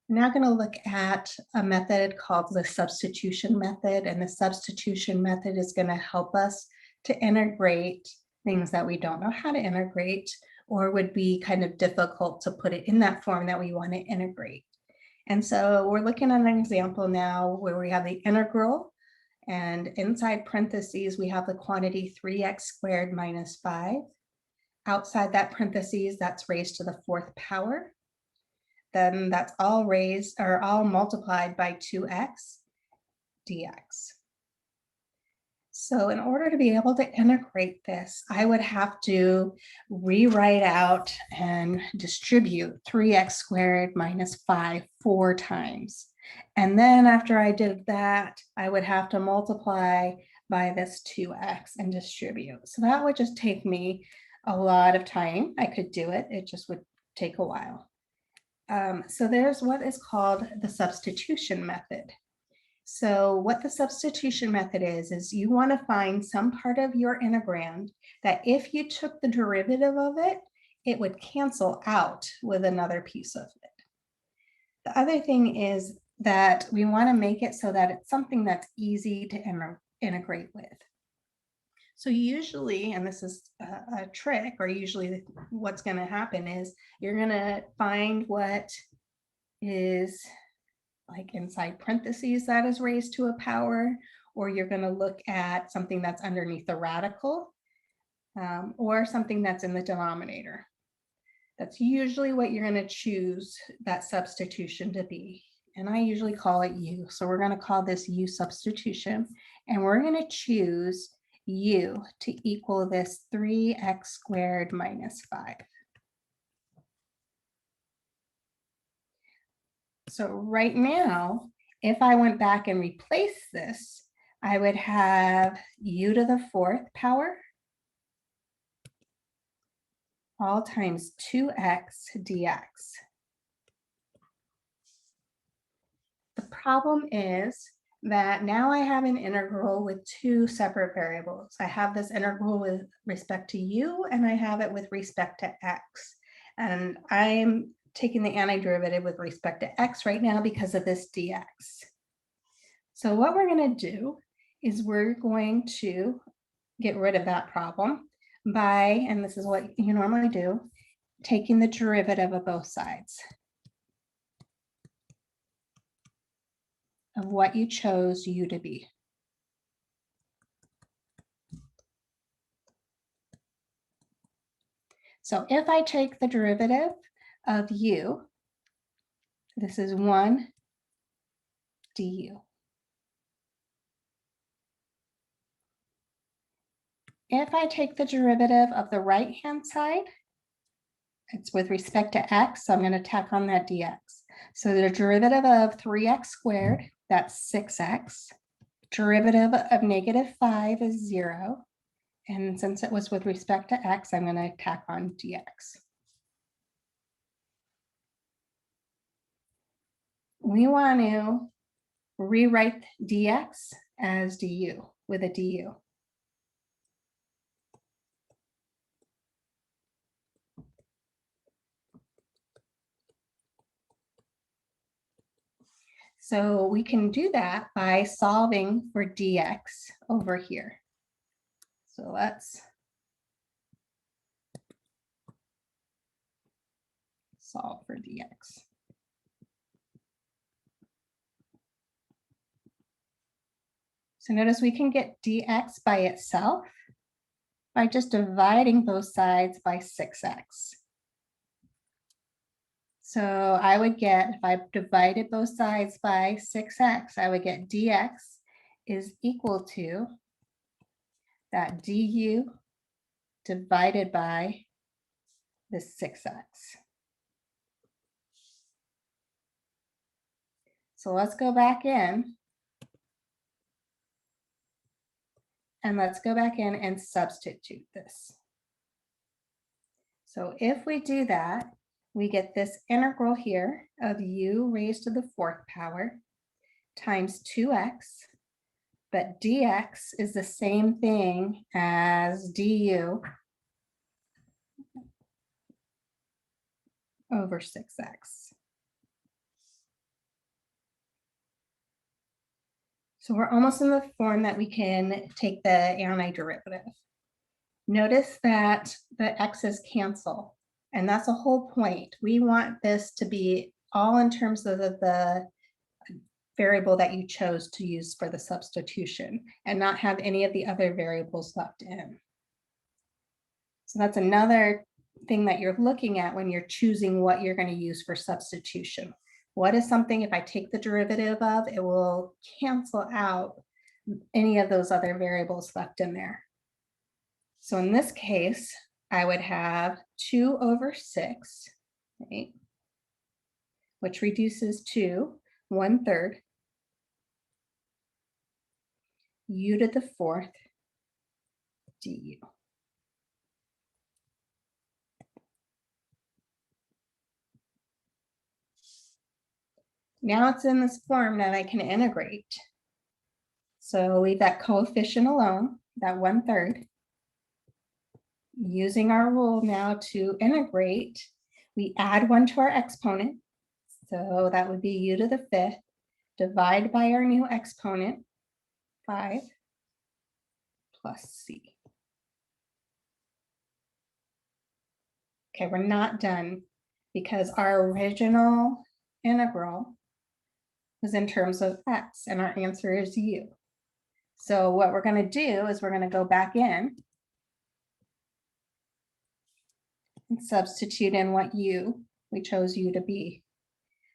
We're now going to look at a method called the substitution method, and the substitution method is going to help us to integrate things that we don't know how to integrate or would be kind of difficult to put it in that form that we want to integrate. And so we're looking at an example now where we have the integral, and inside parentheses we have the quantity 3x squared minus 5. Outside that parentheses, that's raised to the 4th power. Then that's all raised or all multiplied by 2x dx. So in order to be able to integrate this, I would have to rewrite out and distribute 3x squared minus 5 4 times. And then after I did that, I would have to multiply by this 2x and distribute. So that would just take me a lot of time. I could do it. It just would take a while. So there's what is called the substitution method. So what the substitution method is you want to find some part of your integrand that if you took the derivative of it, it would cancel out with another piece of it. The other thing is that we want to make it so that it's something that's easy to integrate with. So usually, and this is a trick, or usually what's going to happen is you're going to find what is like inside parentheses that is raised to a power, or you're going to look at something that's underneath the radical, or something that's in the denominator. That's usually what you're going to choose that substitution to be. And I usually call it U. So we're going to call this U substitution, and we're going to choose U to equal this 3x squared minus 5. So right now, if I went back and replaced this, I would have U to the 4th power all times 2x dx. The problem is that now I have an integral with 2 separate variables. I have this integral with respect to U, and I have it with respect to x. And I'm taking the antiderivative with respect to x right now because of this dx. So what we're going to do is we're going to get rid of that problem by, and this is what you normally do, taking the derivative of both sides of what you chose U to be. So if I take the derivative of U, this is 1 du. If I take the derivative of the right-hand side, it's with respect to x, so I'm going to tack on that dx. So the derivative of 3x squared, that's 6x. Derivative of negative 5 is 0. And since it was with respect to x, I'm going to tack on dx. We want to rewrite dx as du with a du. So we can do that by solving for dx over here. So let's solve for dx. So notice we can get dx by itself by just dividing both sides by 6x. So I would get, if I divided both sides by 6x, I would get dx is equal to that du divided by the 6x. So let's go back in. And let's go back in and substitute this. So if we do that, we get this integral here of U raised to the 4th power times 2x, but dx is the same thing as du over 6x. So we're almost in the form that we can take the antiderivative. Notice that the x's cancel, and that's the whole point. We want this to be all in terms of the variable that you chose to use for the substitution and not have any of the other variables left in. So that's another thing that you're looking at when you're choosing what you're going to use for substitution. What is something, if I take the derivative of, it will cancel out any of those other variables left in there. So in this case, I would have 2 over 6, right, which reduces to 1/3 u to the 4th du. Now it's in this form that I can integrate. So leave that coefficient alone, that 1/3. Using our rule now to integrate, we add 1 to our exponent. So that would be u to the 5th, divide by our new exponent, 5 plus c. Okay, we're not done because our original integral was in terms of x, and our answer is u. So what we're going to do is we're going to go back in and substitute in what we chose u to be.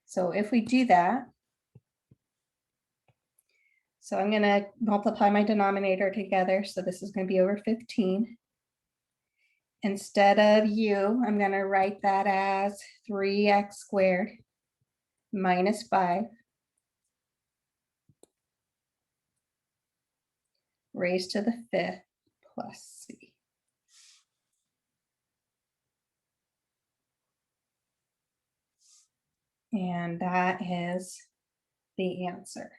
So if we do that, so I'm going to multiply my denominator together. So this is going to be over 15. Instead of u, I'm going to write that as 3x squared minus 5 raised to the 5th plus c. And that is the answer.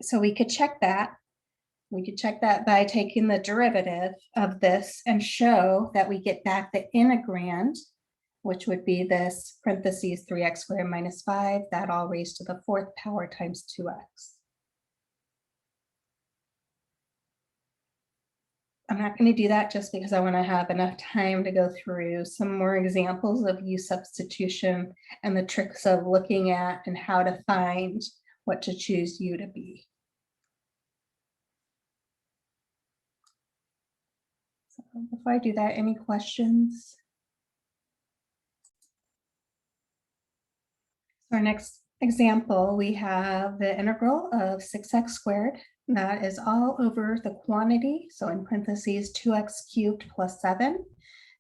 So we could check that. We could check that by taking the derivative of this and show that we get back the integrand, which would be this parentheses 3x squared minus 5, that all raised to the 4th power times 2x. I'm not going to do that just because I want to have enough time to go through some more examples of u substitution and the tricks of looking at and how to find what to choose u to be. So before I do that, any questions? So our next example, we have the integral of 6x squared. That is all over the quantity. So in parentheses, 2x cubed plus 7.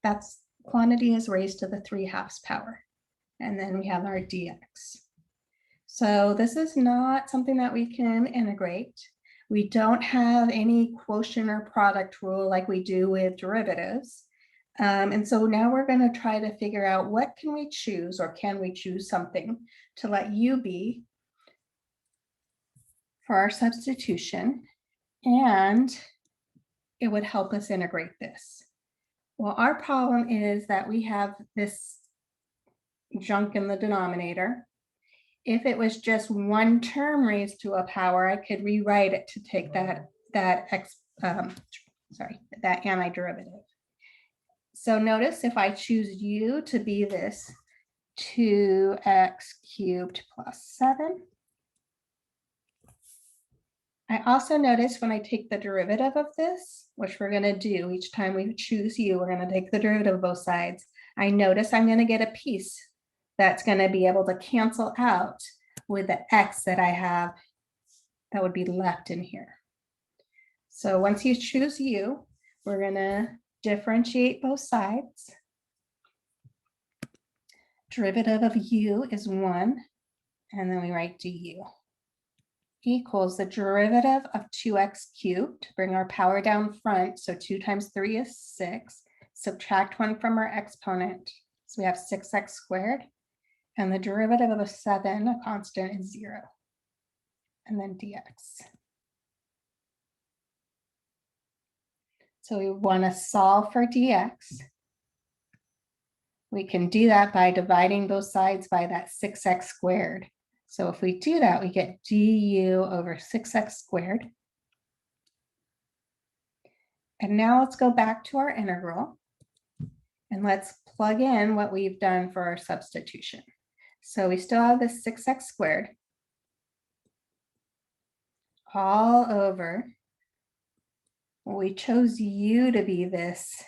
That's quantity is raised to the 3/2 power. And then we have our dx. So this is not something that we can integrate. We don't have any quotient or product rule like we do with derivatives. And so now we're going to try to figure out what can we choose, or can we choose something to let u be for our substitution, and it would help us integrate this. Well, our problem is that we have this junk in the denominator. If it was just one term raised to a power, I could rewrite it to take that antiderivative. So notice if I choose u to be this 2x cubed plus 7. I also notice when I take the derivative of this, which we're going to do each time we choose u, we're going to take the derivative of both sides. I notice I'm going to get a piece that's going to be able to cancel out with the x that I have that would be left in here. So once you choose u, we're going to differentiate both sides. Derivative of u is 1, and then we write du equals the derivative of 2x cubed, bring our power down front, so 2 times 3 is 6, subtract 1 from our exponent, so we have 6x squared, and the derivative of a 7, a constant, is 0, and then dx. So we want to solve for dx. We can do that by dividing both sides by that 6x squared. So if we do that, we get du over 6x squared. And now let's go back to our integral and let's plug in what we've done for our substitution. So we still have this 6x squared all over. Well, we chose u to be this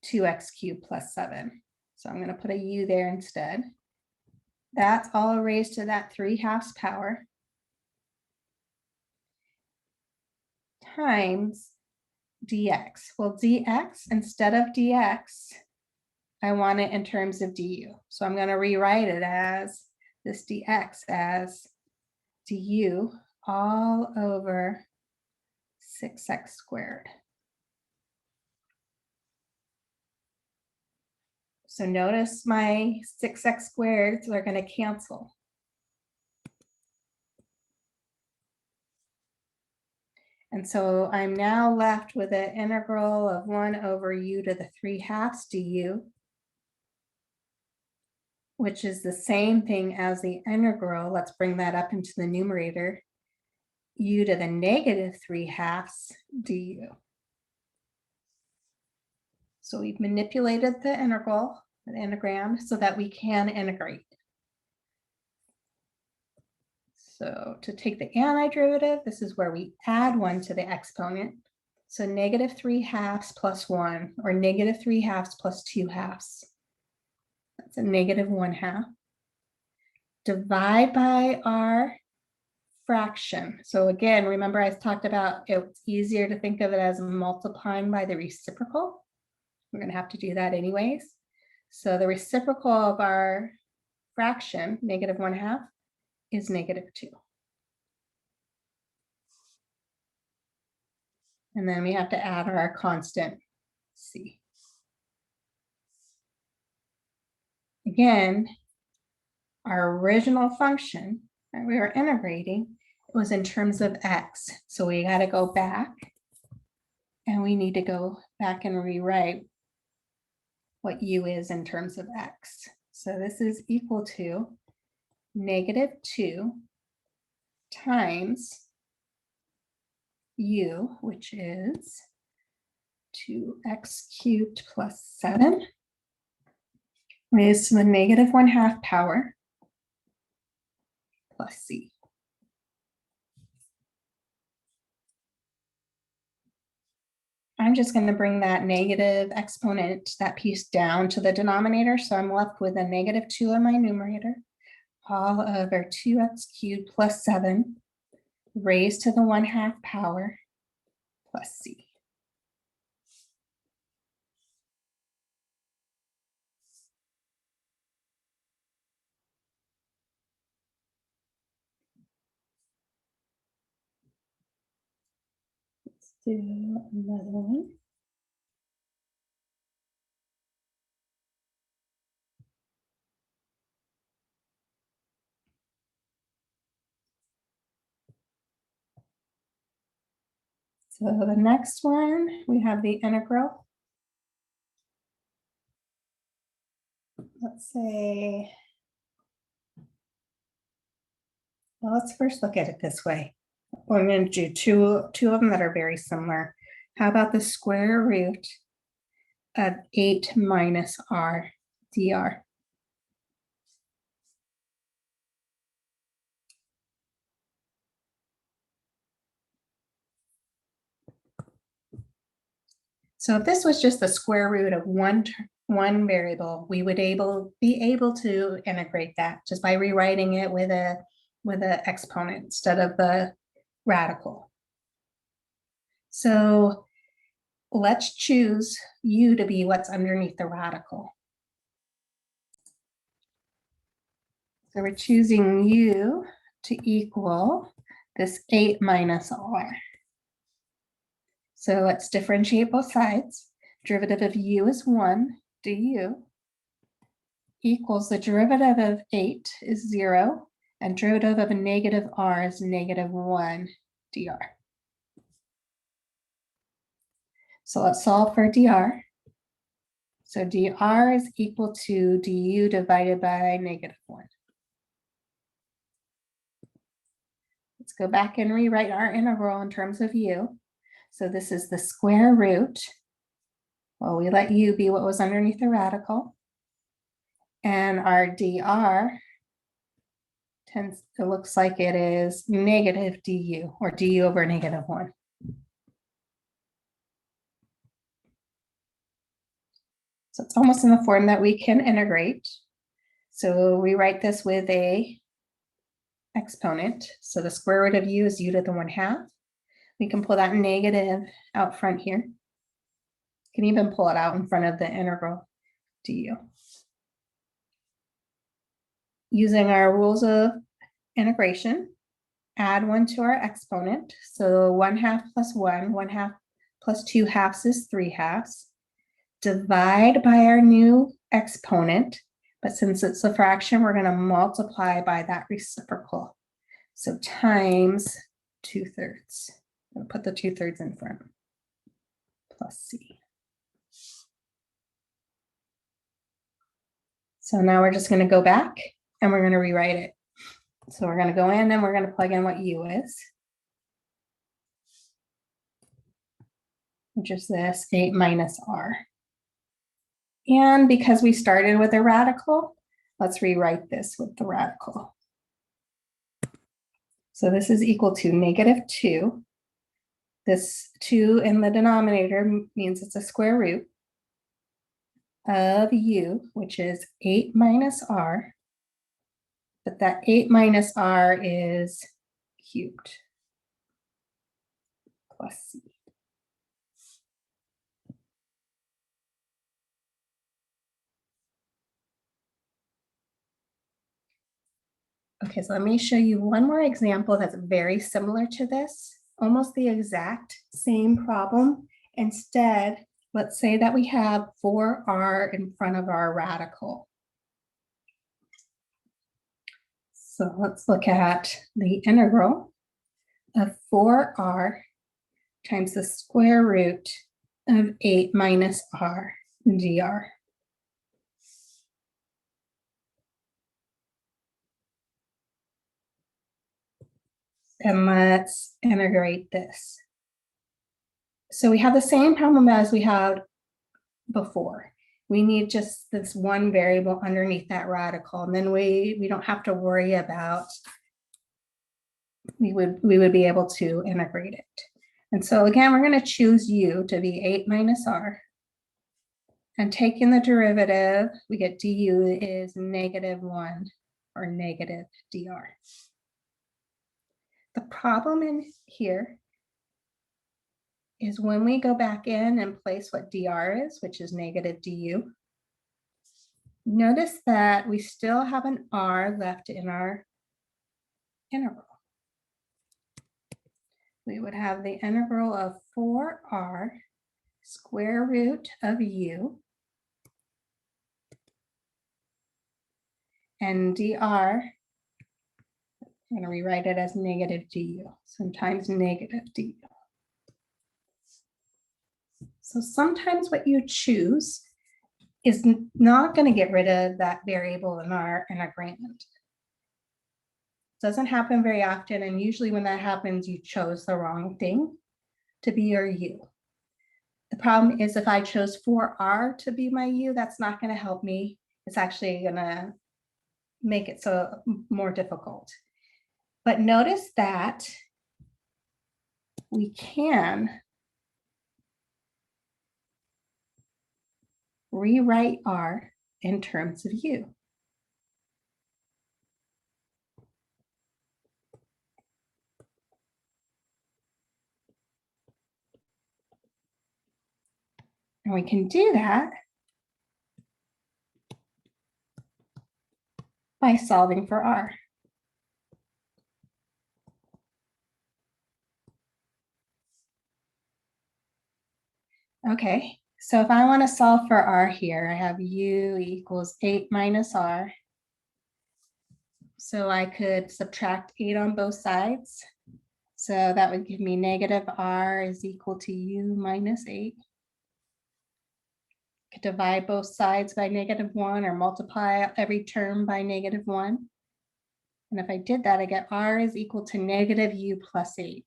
2x cubed plus 7. So I'm going to put a u there instead. That's all raised to that 3/2 power times dx. Well, dx, instead of dx, I want it in terms of du. So I'm going to rewrite it as this dx as du all over 6x squared. So notice my 6x squareds are going to cancel. And so I'm now left with an integral of 1 over u to the 3/2 du, which is the same thing as the integral. Let's bring that up into the numerator. U to the negative 3/2 du. So we've manipulated the integral, the integram, so that we can integrate. So to take the antiderivative, this is where we add 1 to the exponent. So negative 3/2 plus 1, or negative 3/2 plus 2/2. That's a negative 1/2. Divide by our fraction. So again, remember I talked about it's easier to think of it as multiplying by the reciprocal. We're going to have to do that anyways. So the reciprocal of our fraction, negative 1/2, is negative 2. And then we have to add our constant c. Again, our original function that we were integrating was in terms of x. So we got to go back and we need to go back and rewrite what u is in terms of x. So this is equal to negative 2 times u, which is 2x cubed plus 7, raised to the negative 1/2 power plus c. I'm just going to bring that negative exponent, that piece down to the denominator. So I'm left with a negative 2 in my numerator, all over 2x cubed plus 7, raised to the 1/2 power plus c. Let's do another one. So the next one, we have the integral. Let's say, well, let's first look at it this way. We're going to do two of them that are very similar. How about the square root of 8 minus r dr? So if this was just the square root of one variable, we would be able to integrate that just by rewriting it with a exponent instead of the radical. So let's choose u to be what's underneath the radical. So we're choosing u to equal this 8 minus r. So let's differentiate both sides. Derivative of u is 1 du equals the derivative of 8 is 0, and derivative of a negative r is negative 1 dr. So let's solve for dr. So dr is equal to du divided by negative 1. go back and rewrite our integral in terms of u. So this is the square root. Well, we let u be what was underneath the radical. And our dr tends, it looks like it is negative du, or du over negative 1. So it's almost in the form that we can integrate. So we write this with a exponent. So the square root of u is u to the 1/2. We can pull that negative out front here. You can even pull it out in front of the integral du. Using our rules of integration, add 1 to our exponent. So 1/2 plus 1, 1/2 plus 2/2 is 3/2. Divide by our new exponent, but since it's a fraction, we're going to multiply by that reciprocal. So times 2/3. I'll put the 2/3 in front, plus c. So now we're just going to go back and we're going to rewrite it. So we're going to go in and we're going to plug in what u is, which is this 8 minus r. And because we started with a radical, let's rewrite this with the radical. So this is equal to -2. This 2 in the denominator means it's a square root of u, which is 8 minus r. But that 8 minus r is cubed plus c. Okay, so let me show you one more example that's very similar to this, almost the exact same problem. Instead, let's say that we have 4r in front of our radical. So let's look at the integral of 4r times the square root of 8 minus r dr. And let's integrate this. So we have the same problem as we had before. We need just this one variable underneath that radical, and then we don't have to worry about, we would be able to integrate it. And so again, we're going to choose u to be 8 minus r. And taking the derivative, we get du is -1 or negative dr. The problem in here is when we go back in and place what dr is, which is negative du, notice that we still have an r left in our integral. We would have the integral of 4r square root of u, and dr, I'm going to rewrite it as negative du, sometimes negative du. So sometimes what you choose is not going to get rid of that variable in our integrand. Doesn't happen very often, and usually when that happens, you chose the wrong thing to be your u. The problem is if I chose 4r to be my u, that's not going to help me. It's actually going to make it so more difficult. But notice that we can rewrite r in terms of u. And we can do that by solving for r. Okay, so if I want to solve for r here, I have u equals 8 minus r. So I could subtract 8 on both sides. So that would give me negative r is equal to u minus 8. Could divide both sides by -1 or multiply every term by -1. And if I did that, I get r is equal to negative u plus 8,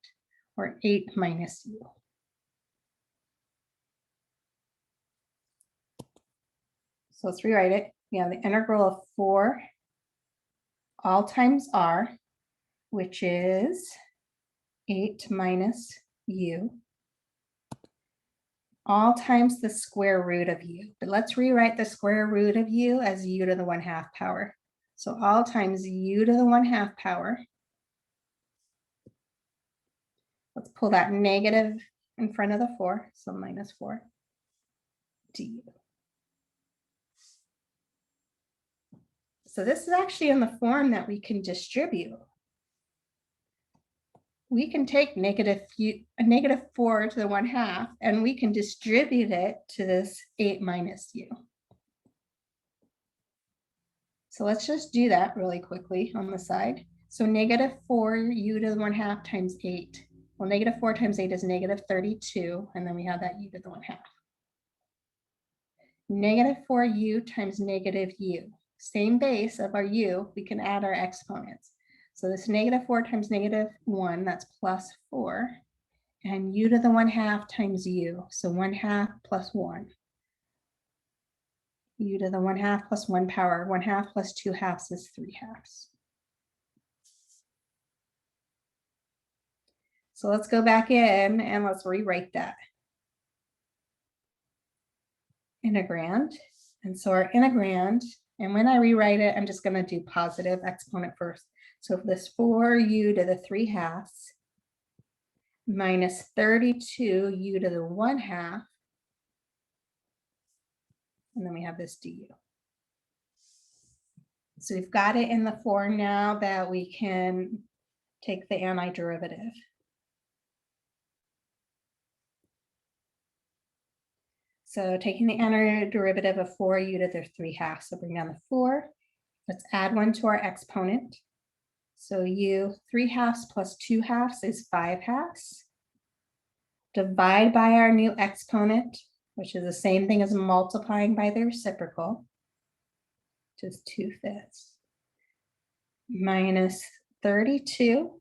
or 8 minus u. So let's rewrite it. We have the integral of 4 all times r, which is 8 minus u, all times the square root of u. But let's rewrite the square root of u as u to the 1/2 power. So all times u to the 1/2 power. Let's pull that negative in front of the 4, so minus 4 du. So this is actually in the form that we can distribute. We can take negative 4 to the 1/2, and we can distribute it to this 8 minus u. So let's just do that really quickly on the side. So negative 4 u to the 1/2 times 8. Well, negative 4 times 8 is negative 32, and then we have that u to the 1/2. Negative 4u times negative u. Same base of our u, we can add our exponents. So this negative 4 times negative 1, that's plus 4. And u to the 1/2 times u, so 1/2 plus 1. U to the 1/2 plus 1 power, 1/2 plus 2/2 is 3/2. So let's go back in and let's rewrite that integrand. And so our integrand, and when I rewrite it, I'm just going to do positive exponent first. So if this 4u to the 3/2 minus 32u to the 1/2, and then we have this du. So we've got it in the form now that we can take the antiderivative. So taking the antiderivative of 4u to the 3/2, so bring down the 4. Let's add 1 to our exponent. So u 3/2 plus 2/2 is 5/2. Divide by our new exponent, which is the same thing as multiplying by the reciprocal, which is 2/5, minus 32,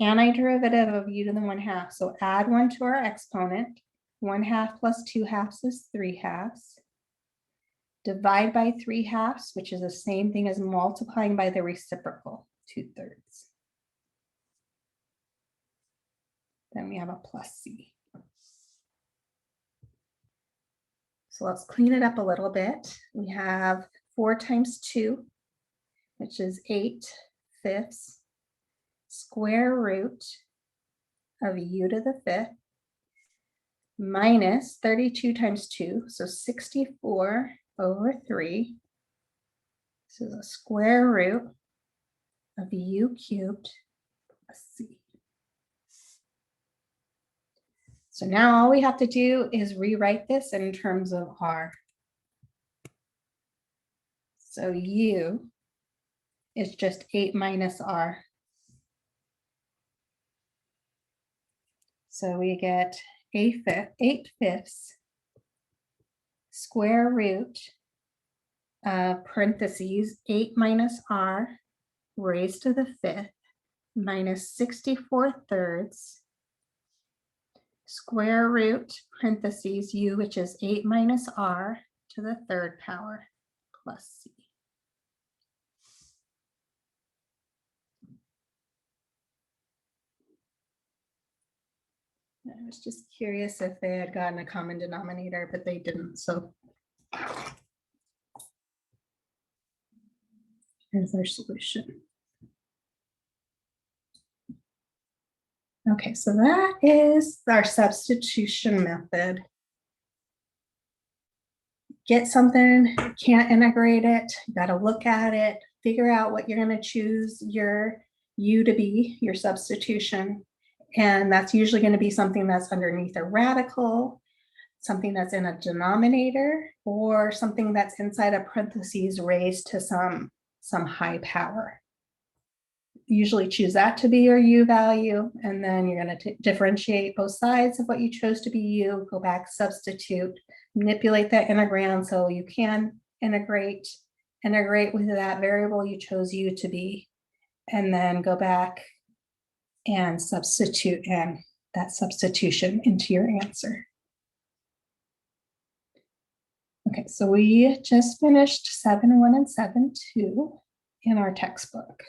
antiderivative of u to the 1/2. So add 1 to our exponent. 1/2 plus 2/2 is 3/2. Divide by 3/2, which is the same thing as multiplying by the reciprocal, 2/3. Then we have a plus c. So let's clean it up a little bit. We have 4 times 2, which is 8/5, square root of u to the 5th, minus 32 times 2, so 64 over 3. This is a square root of u cubed plus c. So now all we have to do is rewrite this in terms of r. So u is just 8 minus r. So we get 8/5 square root of parentheses 8 minus r raised to the 5th minus 64/3 square root parentheses u, which is 8 minus r to the 3rd power plus c. I was just curious if they had gotten a common denominator, but they didn't. So here's our solution. Okay, so that is our substitution method. Get something, can't integrate it, you got to look at it, figure out what you're going to choose your u to be, your substitution. And that's usually going to be something that's underneath a radical, something that's in a denominator, or something that's inside a parentheses raised to some high power. Usually choose that to be your u value, and then you're going to differentiate both sides of what you chose to be u, go back, substitute, manipulate that integrand so you can integrate with that variable you chose u to be, and then go back and substitute in that substitution into your answer. Okay, so we just finished 7.1 and 7.2 in our textbook.